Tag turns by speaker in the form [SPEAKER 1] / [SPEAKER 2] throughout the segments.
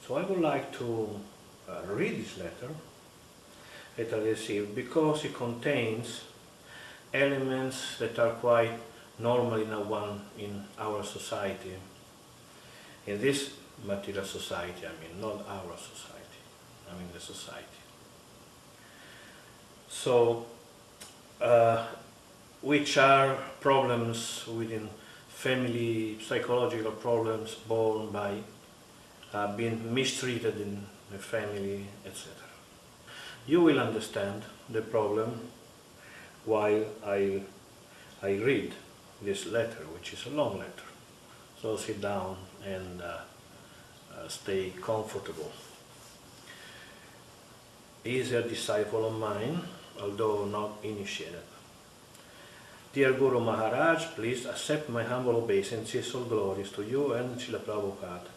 [SPEAKER 1] So I would like to read this letter that I received because it contains elements that are quite normal in our society. In this material society, I mean, not our society, I mean the society. So, which are problems within family, psychological problems born by being mistreated in the family, etc. You will understand the problem while I read this letter, which is a long letter. So sit down and stay comfortable. He is a disciple of mine, although not initiated. Dear Guru Maharaj, please accept my humble obeisances, all glories to you and Srila Prabhupada.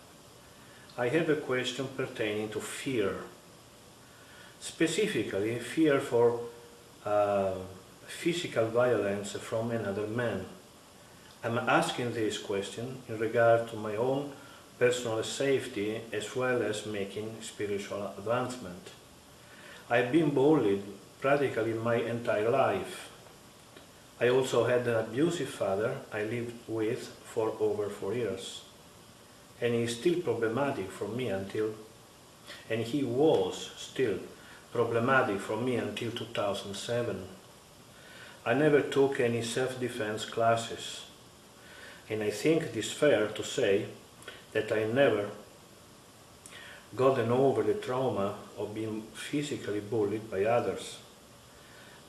[SPEAKER 1] I have a question pertaining to fear, specifically fear for physical violence from another man. I'm asking this question in regard to my own personal safety as well as making spiritual advancement. I've been bullied practically my entire life. I also had an abusive father I lived with for over 4 years. And he was still problematic for me until 2007. I never took any self-defense classes. And I think it is fair to say that I never gotten over the trauma of being physically bullied by others.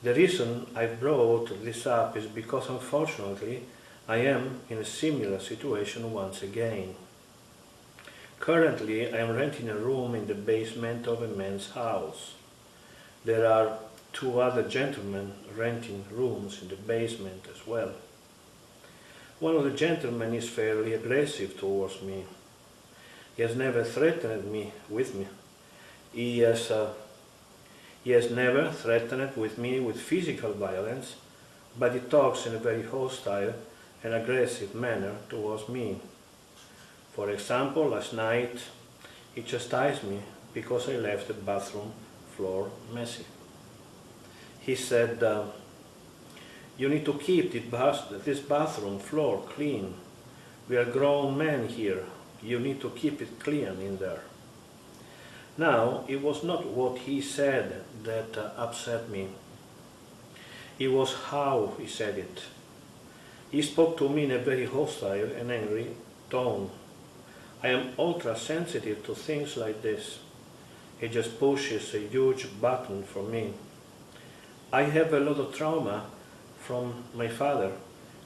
[SPEAKER 1] The reason I brought this up is because unfortunately I am in a similar situation once again. Currently I am renting a room in the basement of a man's house. There are 2 other gentlemen renting rooms in the basement as well. One of the gentlemen is fairly aggressive towards me. He has never threatened me with me. He has never threatened with me with physical violence, but he talks in a very hostile and aggressive manner towards me. For example, last night he chastised me because I left the bathroom floor messy. He said, you need to keep this bathroom floor clean. We are grown men here. You need to keep it clean in there. Now, it was not what he said that upset me. It was how he said it. He spoke to me in a very hostile and angry tone. I am ultra sensitive to things like this. He just pushes a huge button for me. I have a lot of trauma from my father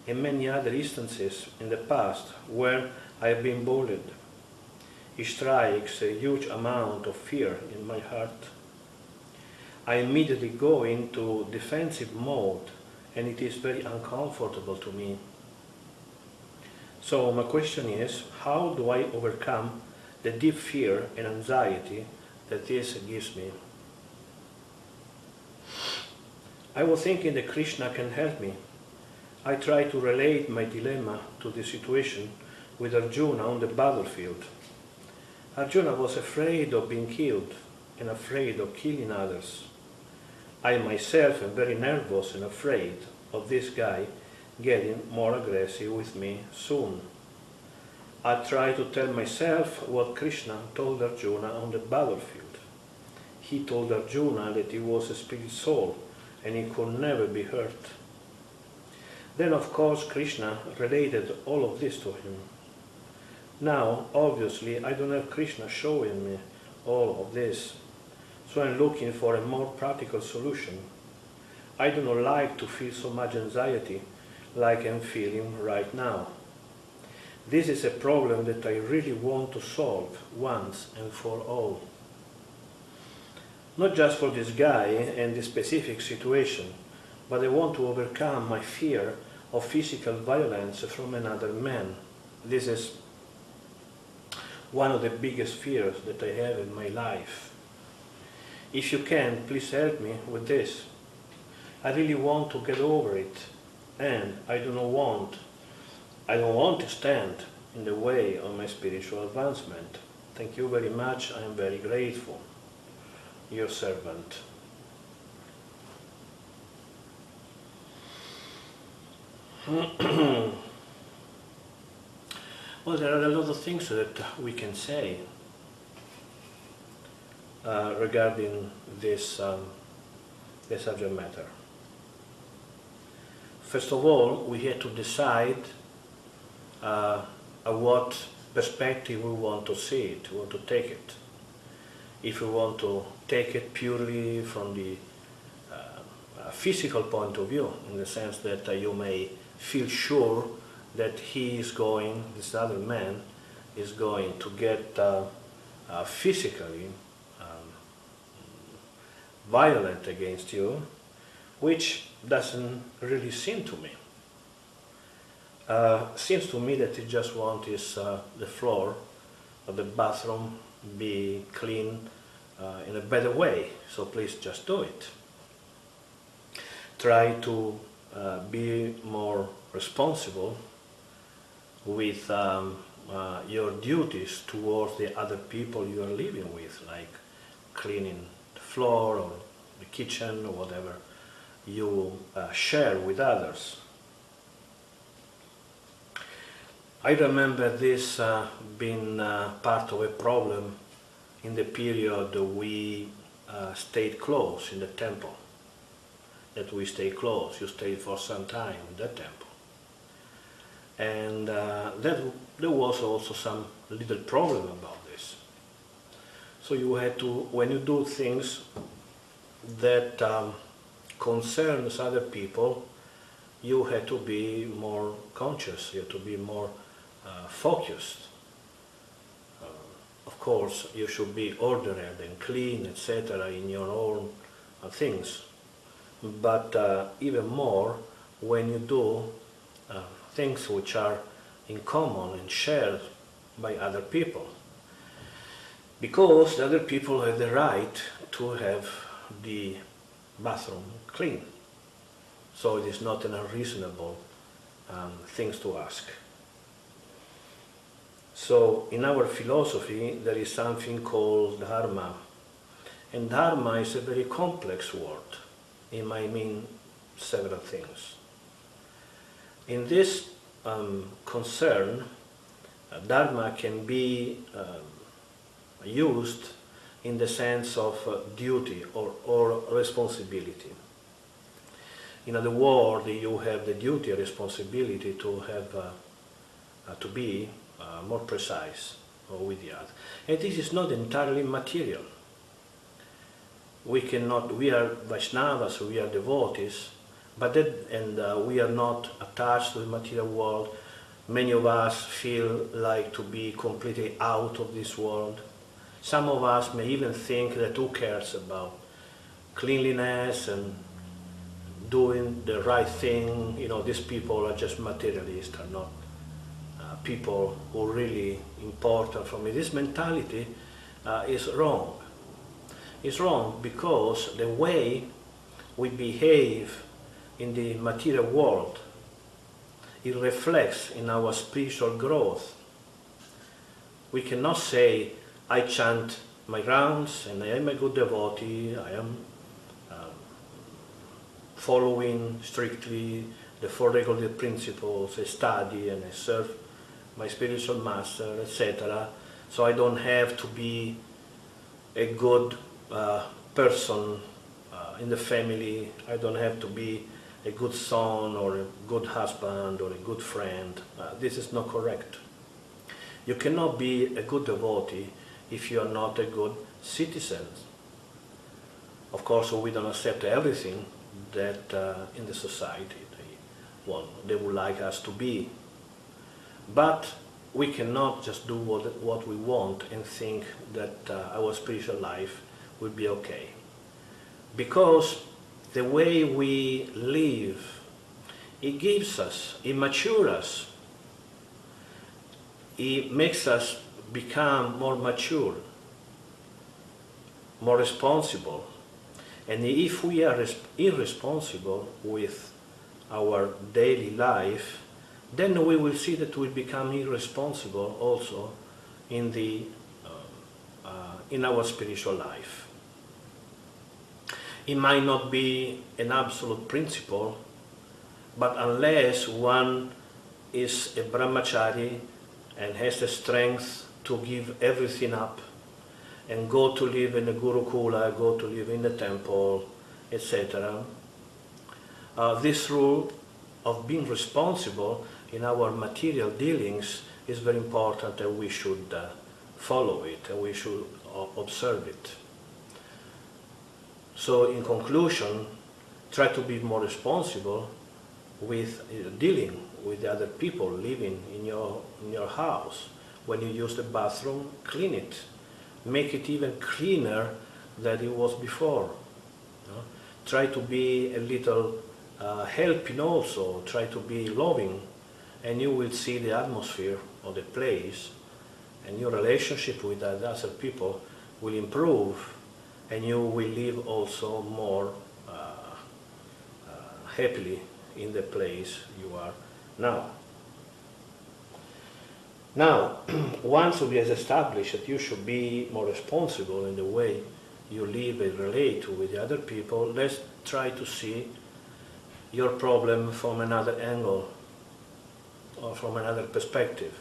[SPEAKER 1] and many other instances in the past where I have been bullied. It strikes a huge amount of fear in my heart. I immediately go into defensive mode and it is very uncomfortable to me. So my question is, how do I overcome the deep fear and anxiety that this gives me? I was thinking that Krishna can help me. I try to relate my dilemma to the situation with Arjuna on the battlefield. Arjuna was afraid of being killed and afraid of killing others. I myself am very nervous and afraid of this guy getting more aggressive with me soon. I try to tell myself what Krishna told Arjuna on the battlefield. He told Arjuna that he was a spirit soul and he could never be hurt. Then of course Krishna related all of this to him. Now, obviously, I don't have Krishna showing me all of this, so I'm looking for a more practical solution. I do not like to feel so much anxiety like I'm feeling right now. This is a problem that I really want to solve once and for all. Not just for this guy and this specific situation, but I want to overcome my fear of physical violence from another man. This is one of the biggest fears that I have in my life. If you can, please help me with this. I really want to get over it, and I don't want to stand in the way of my spiritual advancement. Thank you very much. I am very grateful. Your servant. Well, there are a lot of things that we can say regarding this subject matter. First of all, we had to decide what perspective we want to see it, we want to take it. If we want to take it purely from the physical point of view, in the sense that you may feel sure that this other man is going to get physically violent against you, which doesn't really seem to me. Seems to me that he just wants the floor of the bathroom be clean in a better way, so please just do it. Try to be more responsible with your duties towards the other people you are living with, like cleaning the floor or the kitchen or whatever you share with others. I remember this being part of a problem in the period we stayed close in the temple. That we stayed close, you stayed for some time in that temple. And there was also some little problem about this. So you had to, when you do things that concerns other people, you had to be more conscious, you had to be more focused. Of course, you should be ordered and clean, etc., in your own things. But even more when you do things which are in common and shared by other people. Because the other people have the right to have the bathroom clean. So it is not an unreasonable thing to ask. So in our philosophy there is something called dharma. And dharma is a very complex word. It might mean several things. In this concern, dharma can be used in the sense of duty or responsibility. In other words, you have the duty or responsibility to have to be more precise with the other. And this is not entirely material. We are Vaishnavas, we are devotees, but we are not attached to the material world. Many of us feel like to be completely out of this world. Some of us may even think that who cares about cleanliness and doing the right thing. You know, these people are just materialists, are not people who are really important for me. This mentality is wrong. It's wrong because the way we behave in the material world, it reflects in our spiritual growth. We cannot say, I chant my rounds and I am a good devotee, I am following strictly the four regular principles, I study and I serve my spiritual master, etc. So I don't have to be a good person in the family, I don't have to be a good son or a good husband or a good friend. This is not correct. You cannot be a good devotee if you are not a good citizen. Of course, we don't accept everything that in the society they would like us to be. But we cannot just do what we want and think that our spiritual life will be okay. Because the way we live, it gives us, it matures us, it makes us become more mature, more responsible. And if we are irresponsible with our daily life, then we will see that we become irresponsible also in the in our spiritual life. It might not be an absolute principle, but unless one is a brahmachari and has the strength to give everything up and go to live in the gurukula, go to live in the temple, etc., this rule of being responsible in our material dealings is very important, and we should follow it, and we should observe it. So in conclusion, try to be more responsible with dealing with the other people living in your house. When you use the bathroom, clean it. Make it even cleaner than it was before. Try to be a little helping also, try to be loving, and you will see the atmosphere of the place, and your relationship with other people will improve, and you will live also more happily in the place you are now. Now, once we have established that you should be more responsible in the way you live and relate with the other people, let's try to see your problem from another angle or from another perspective.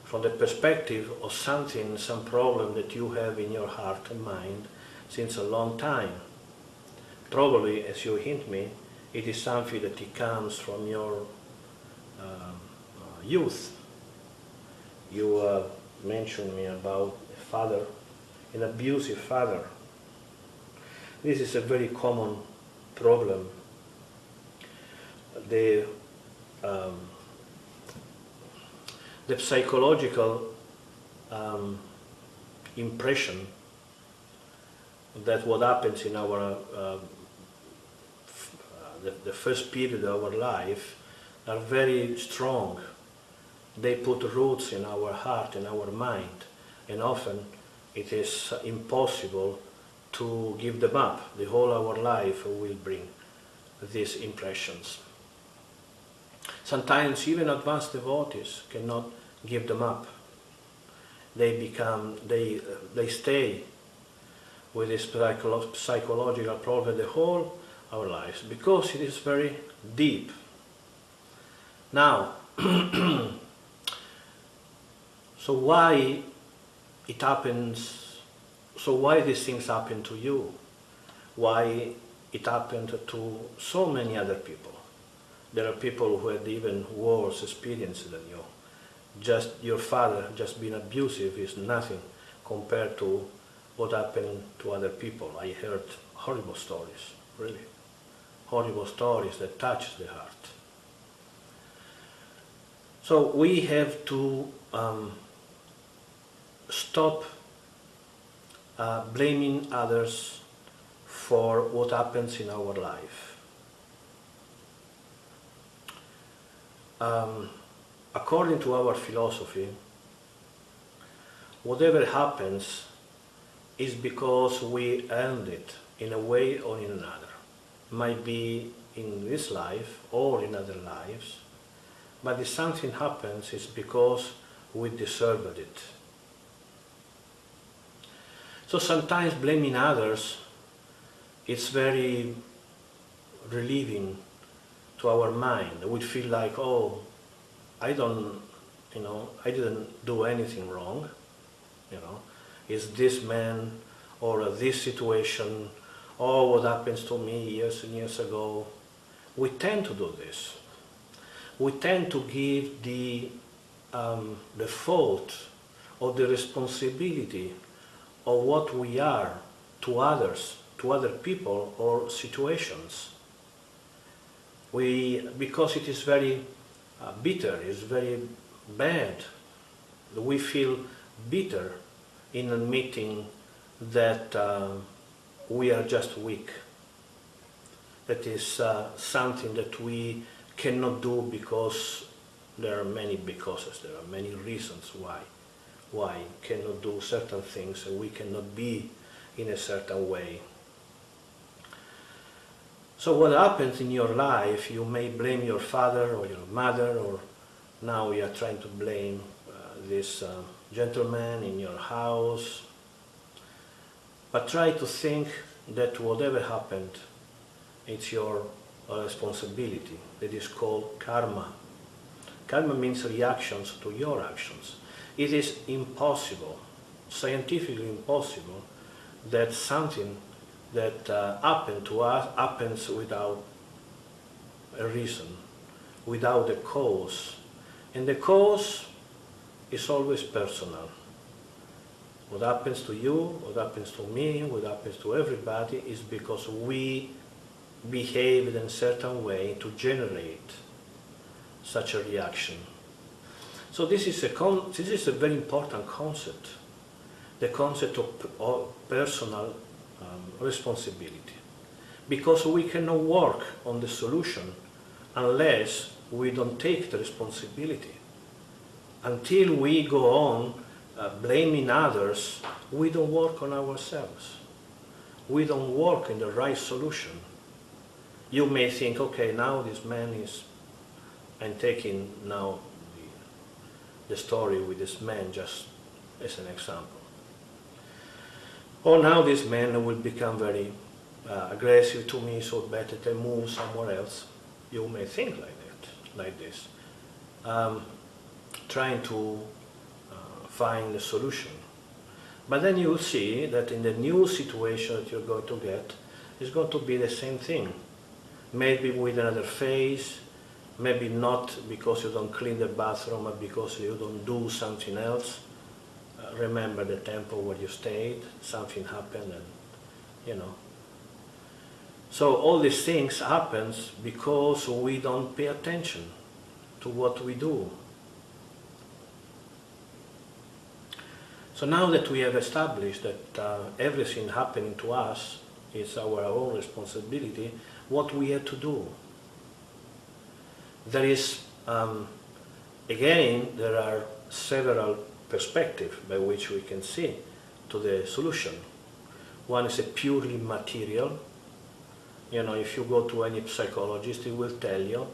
[SPEAKER 1] From the perspective of some problem that you have in your heart and mind since a long time. Probably, as you hint me, it is something that it comes from your youth. You mentioned me about a father, an abusive father. This is a very common problem. The psychological impression that what happens in our the first period of our life are very strong. They put roots in our heart and our mind, and often it is impossible to give them up. The whole of our life will bring these impressions. Sometimes even advanced devotees cannot give them up. They stay with this psychological problem the whole of our lives because it is very deep. Now, so why it happens? So why these things happen to you? Why it happened to so many other people? There are people who had even worse experiences than you. Just your father just being abusive is nothing compared to what happened to other people. I heard horrible stories, really. Horrible stories that touch the heart. So we have to stop blaming others for what happens in our life. According to our philosophy, whatever happens is because we earned it in a way or in another. Might be in this life or in other lives, but if something happens, it's because we deserved it. So sometimes blaming others, it's very relieving to our mind. We feel like, oh, I didn't do anything wrong. It's this man or this situation, or what happens to me years and years ago. We tend to do this. We tend to give the fault or the responsibility of what we are to others, to other people or situations. Because it is very bitter, it's very bad. We feel bitter in admitting that we are just weak. That is something that we cannot do because there are many becauses, there are many reasons why we cannot do certain things and we cannot be in a certain way. So what happens in your life, you may blame your father or your mother, or now you are trying to blame this gentlemen in your house, but try to think that whatever happened, it's your responsibility. That is called karma. Karma means reactions to your actions. It is impossible, scientifically impossible, that something that happened to us happens without a reason, without a cause. And the cause is always personal. What happens to you, what happens to me, what happens to everybody is because we behaved in a certain way to generate such a reaction. So this is a very important concept, the concept of personal responsibility. Because we cannot work on the solution unless we don't take the responsibility. Until we go on blaming others, we don't work on ourselves. We don't work in the right solution. You may think, okay, now this man is, I'm taking now the story with this man just as an example. Or now this man will become very aggressive to me, so better to move somewhere else. You may think like this, trying to find a solution. But then you will see that in the new situation that you're going to get, it's going to be the same thing. Maybe with another face, maybe not because you don't clean the bathroom, but because you don't do something else. Remember the temple where you stayed, something happened, and you know. So all these things happens because we don't pay attention to what we do. So now that we have established that everything happening to us is our own responsibility, what we have to do? There is, again, there are several perspectives by which we can see to the solution. One is a purely material. You know, if you go to any psychologist, he will tell you,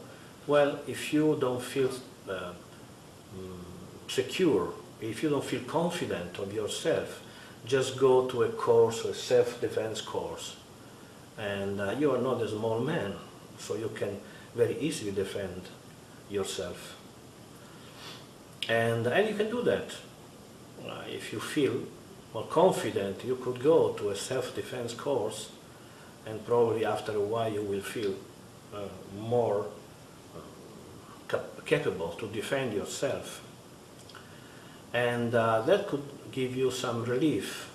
[SPEAKER 1] well, if you don't feel secure, if you don't feel confident of yourself, just go to a course, a self-defense course. And you are not a small man, so you can very easily defend yourself. And you can do that. If you feel more confident, you could go to a self-defense course, and probably after a while you will feel more capable to defend yourself. And that could give you some relief,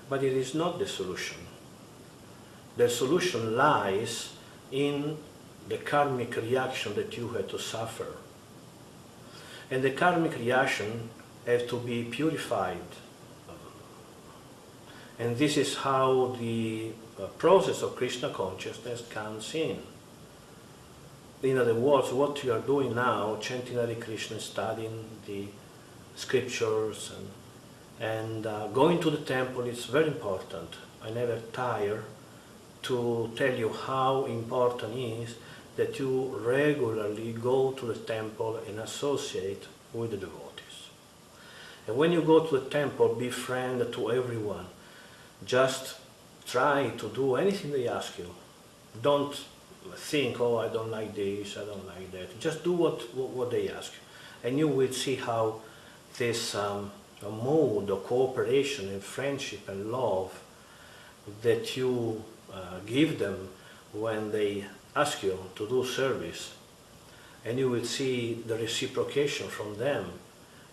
[SPEAKER 1] but it is not the solution. The solution lies in the karmic reaction that you had to suffer. And the karmic reaction has to be purified. And this is how the process of Krishna consciousness comes in. In other words, what you are doing now, chanting Hare Krishna, studying the scriptures, and going to the temple is very important. I never tire to tell you how important it is that you regularly go to the temple and associate with the devotees. And when you go to the temple, be friend to everyone. Just try to do anything they ask you. Don't think, oh, I don't like this, I don't like that. Just do what they ask you. And you will see how this mode of cooperation and friendship and love that you give them when they ask you to do service, and you will see the reciprocation from them.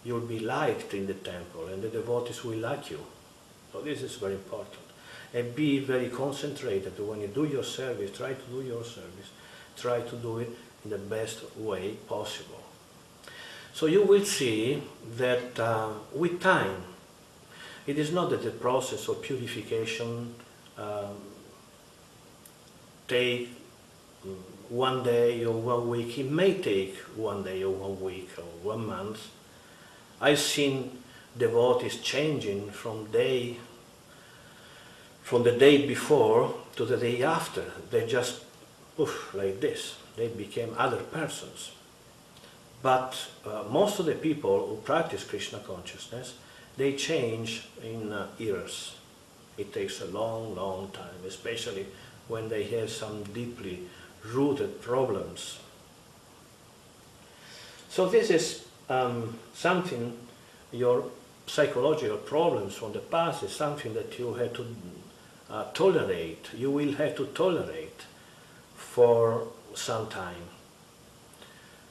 [SPEAKER 1] You'll be liked in the temple, and the devotees will like you. So this is very important. And be very concentrated when you do your service. Try to do your service. Try to do it in the best way possible. So you will see that with time, it is not that the process of purification take 1 day or 1 week. It may take 1 day or 1 week or 1 month. I've seen devotees changing from the day before to the day after. They just, poof, like this. They became other persons. But most of the people who practice Krishna consciousness, they change in years. It takes a long, long time, especially when they have some deeply rooted problems. So this is something, your psychological problems from the past is something that you have to tolerate. You will have to tolerate for some time.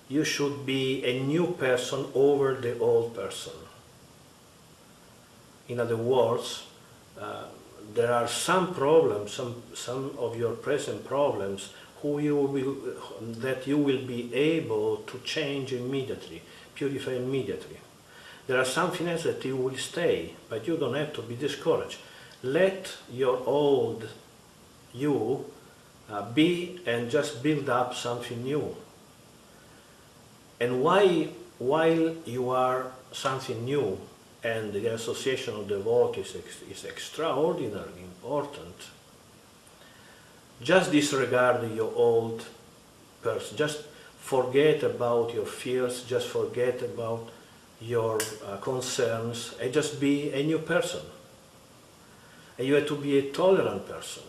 [SPEAKER 1] You should be a new person over the old person. In other words, there are some problems, some of your present problems that you will be able to change immediately, purify immediately. There are something else that you will stay, but you don't have to be discouraged. Let your old you be and just build up something new. And while you are something new, and the association of devotees is extraordinarily important, just disregard your old person. Just forget about your fears, just forget about your concerns, and just be a new person. And you have to be a tolerant person.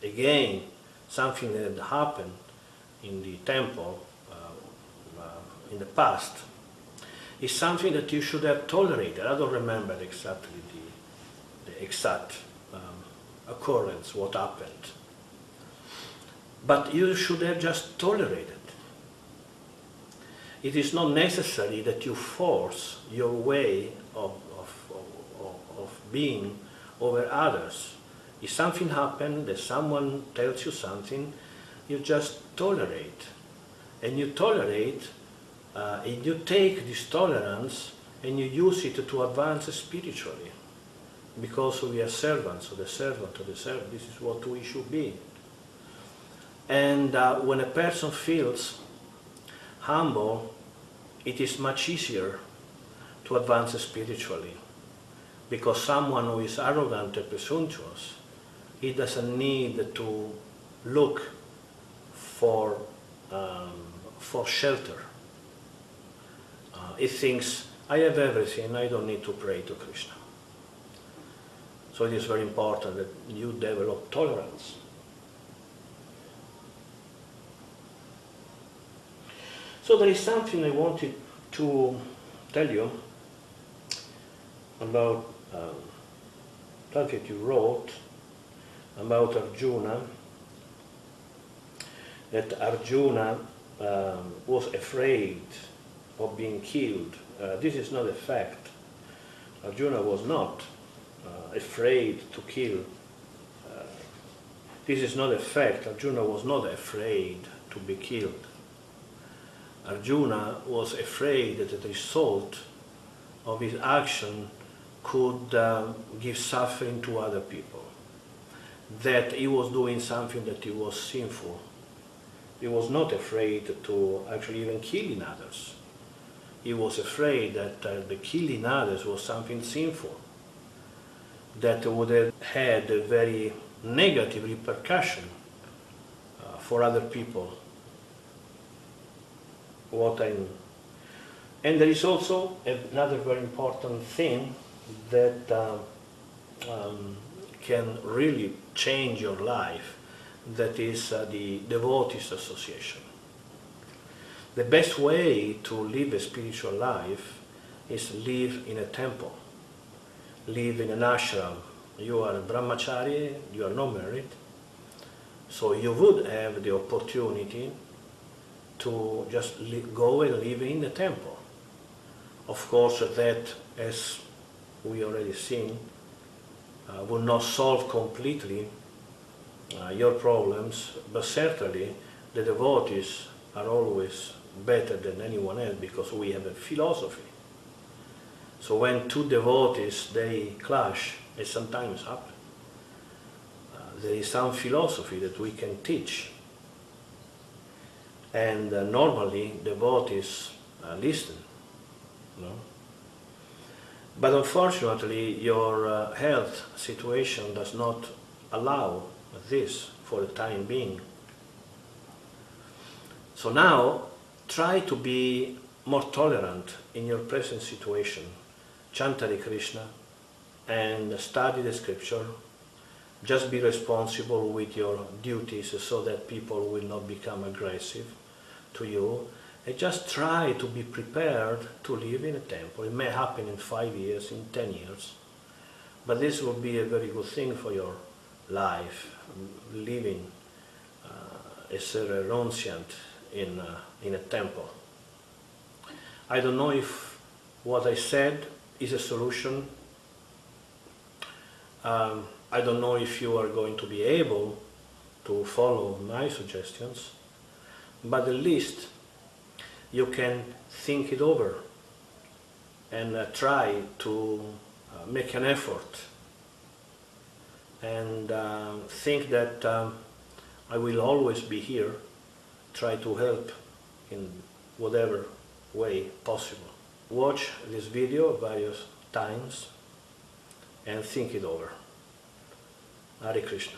[SPEAKER 1] Again, something that happened in the temple in the past is something that you should have tolerated. I don't remember exactly the exact occurrence, what happened. But you should have just tolerated. It is not necessary that you force your way of being over others. If something happens, that someone tells you something, you just tolerate. And you tolerate, and you take this tolerance and you use it to advance spiritually. Because we are servants of the servant of the servant. This is what we should be. And when a person feels humble, it is much easier to advance spiritually. Because someone who is arrogant and presumptuous, he doesn't need to look for shelter. He thinks, I have everything, I don't need to pray to Krishna. So it is very important that you develop tolerance. So there is something I wanted to tell you about something you wrote about Arjuna, that Arjuna was afraid of being killed. This is not a fact. Arjuna was not afraid to kill. This is not a fact. Arjuna was not afraid to be killed. Arjuna was afraid that the result of his action could give suffering to other people, that he was doing something that he was sinful. He was not afraid to actually even killing others. He was afraid that the killing others was something sinful, that would have had a very negative repercussion for other people. And there is also another very important thing that can really change your life, that is the devotees association. The best way to live a spiritual life is live in a temple, live in an ashram. You are a brahmachari, you are not married, so you would have the opportunity to just go and live in the temple. Of course, that, as we already seen, will not solve completely your problems, but certainly the devotees are always better than anyone else because we have a philosophy. So when two devotees, they clash, it sometimes happens, there is some philosophy that we can teach. And normally devotees listen, you know? But unfortunately your health situation does not allow this for the time being. So now try to be more tolerant in your present situation chant Hare Krishna and study the scripture. Just be responsible with your duties so that people will not become aggressive to you. And just try to be prepared to live in a temple. It may happen in 5 years, in 10 years. But this will be a very good thing for your life, living as a renunciant in a temple. I don't know if what I said is a solution. I don't know if you are going to be able to follow my suggestions, but at least you can think it over and try to make an effort and think that I will always be here, try to help in whatever way possible. Watch this video various times and think it over. Hare Krishna.